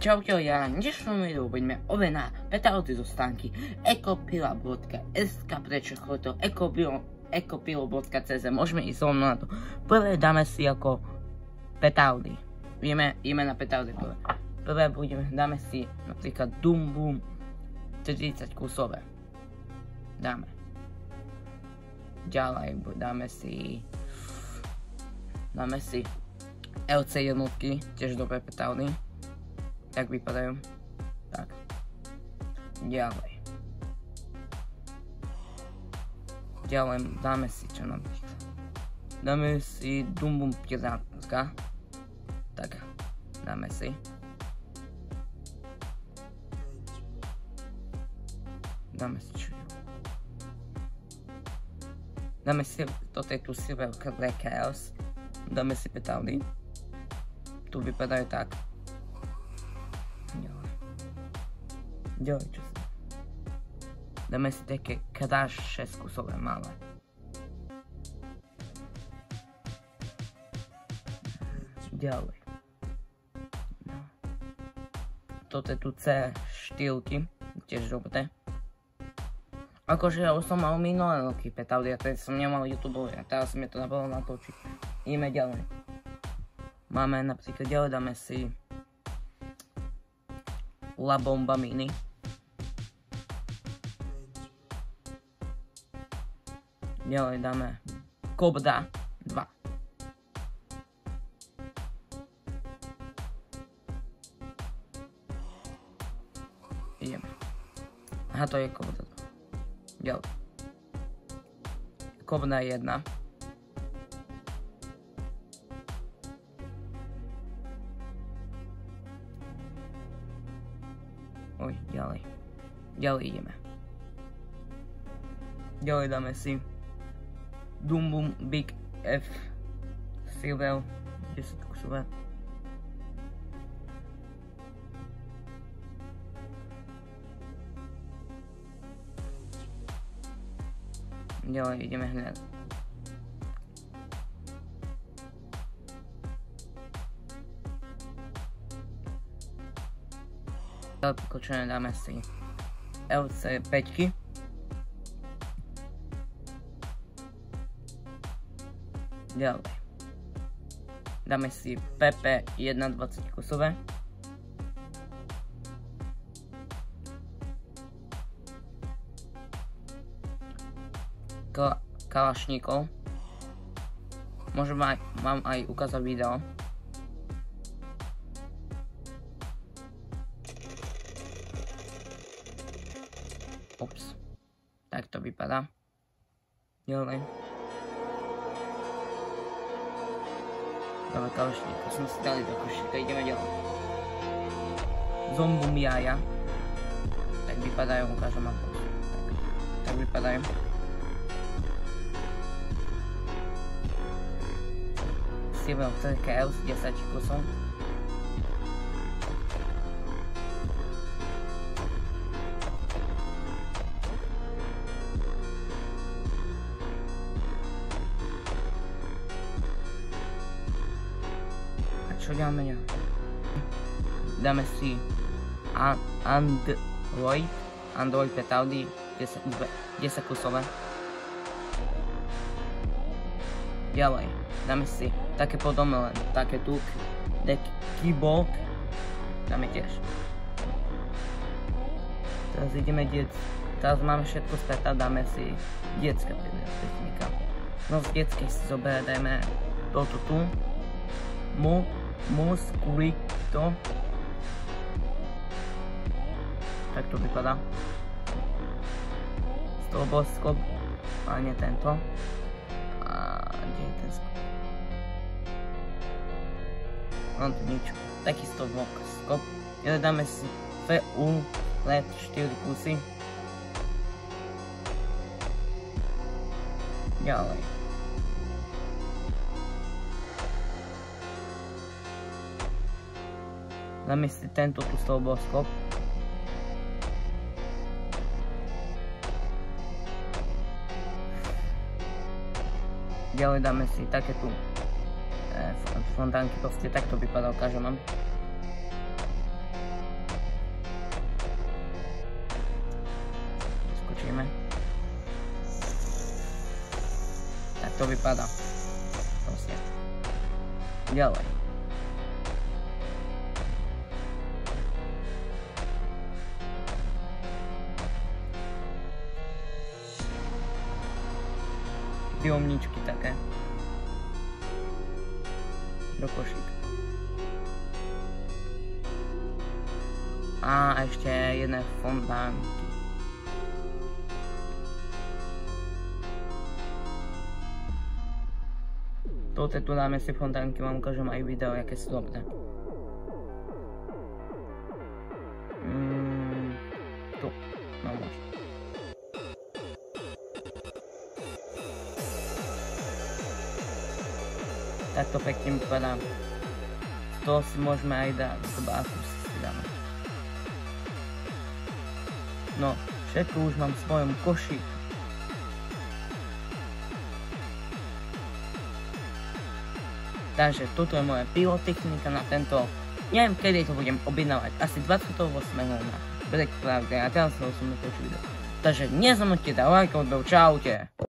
Čaute ľudia, v dnešnom videu budeme ovená petardy zo stánky ekopila.sk pre Čechotov, ekopilo.cz. Môžeme ísť so mnou na to. Prvé dáme si ako petardy. Ideme na petardy prvé. Prvé dáme si napríklad Dum Bum 30 kusové. Dáme. Ďalej dáme si LC jednotky, tiež dobré petardy. Tak vypadajú. Tak. Ďalej dáme si čo napríklad. Dáme si Dum Bum 15. Tak. Dáme si. Dáme si toto je tu Silver Chaos. Dáme si petardy. Tu vypadajú tak. Ďalej čo si. Dáme si také Crash 6 kusové malé. Ďalej. Toto je tu C4, tiež dobré. Akože ja už som mal minulé roky petardy, a teď som nemal YouTube, a teraz som mi to napadlo natočiť. Ideme ďalej. Máme napríklad ďalej, dáme si La Bomba Mini. Ďalej dáme Cobra 2. Ideme. Aha, to je Cobra 2. Ďalej. Cobra 1. Oj, ďalej ideme. Ďalej dáme si Dum Bum Big F Silver 10 kusové. Ďalej ideme hneď. Pokočené dáme si LC 5. Ďalej. Dáme si PP 1 20 kusové. Kalašníkov. Mám aj ukázať video. Ups. Tak to vypadá. Ďalej. Dáme kalašníka. Som si dali do košíka. Ideme ďalej. Zombum jaja. Tak vypadajú. Ukážem vám. Tak vypadajú. Silver Chaos 10 kusov. A čo dáme? Dáme si Android petardy 10 kusové. Ďalej. Dáme si také podobné, len také tu Keyboard dáme tiež. Teraz ideme teraz máme všetko späť a dáme si detská technika. No z detských si zoberieme toto tu. Musculito. Tak to vypadá. Stroboskop, ale nie tento. A kde je ten skop? No tu nič. Taký skop. Dáme si VU LED 4 kusy. Ďalej. Dáme si tento tu stroboskop. Ďalej dáme si také tu fontánky, proste takto vypadá, ukážem vám. to vypadá. Proste. Ďalej. Omničky také. Do košíka. A ešte jedné fontánky. Toto tu dáme si fontánky, vám ukážem aj video, aké sú dobré. Tu. No možno. Takto pekne vypadá. To si môžeme aj dať, zobáku si dáme. No, všetko už mám v svojom koši. Takže toto je moja pyrotechnika na tento, neviem kedy to budem objednávať, asi 28. na Black Friday a teraz som natočil video. Takže nezamlčte dať like, čaute.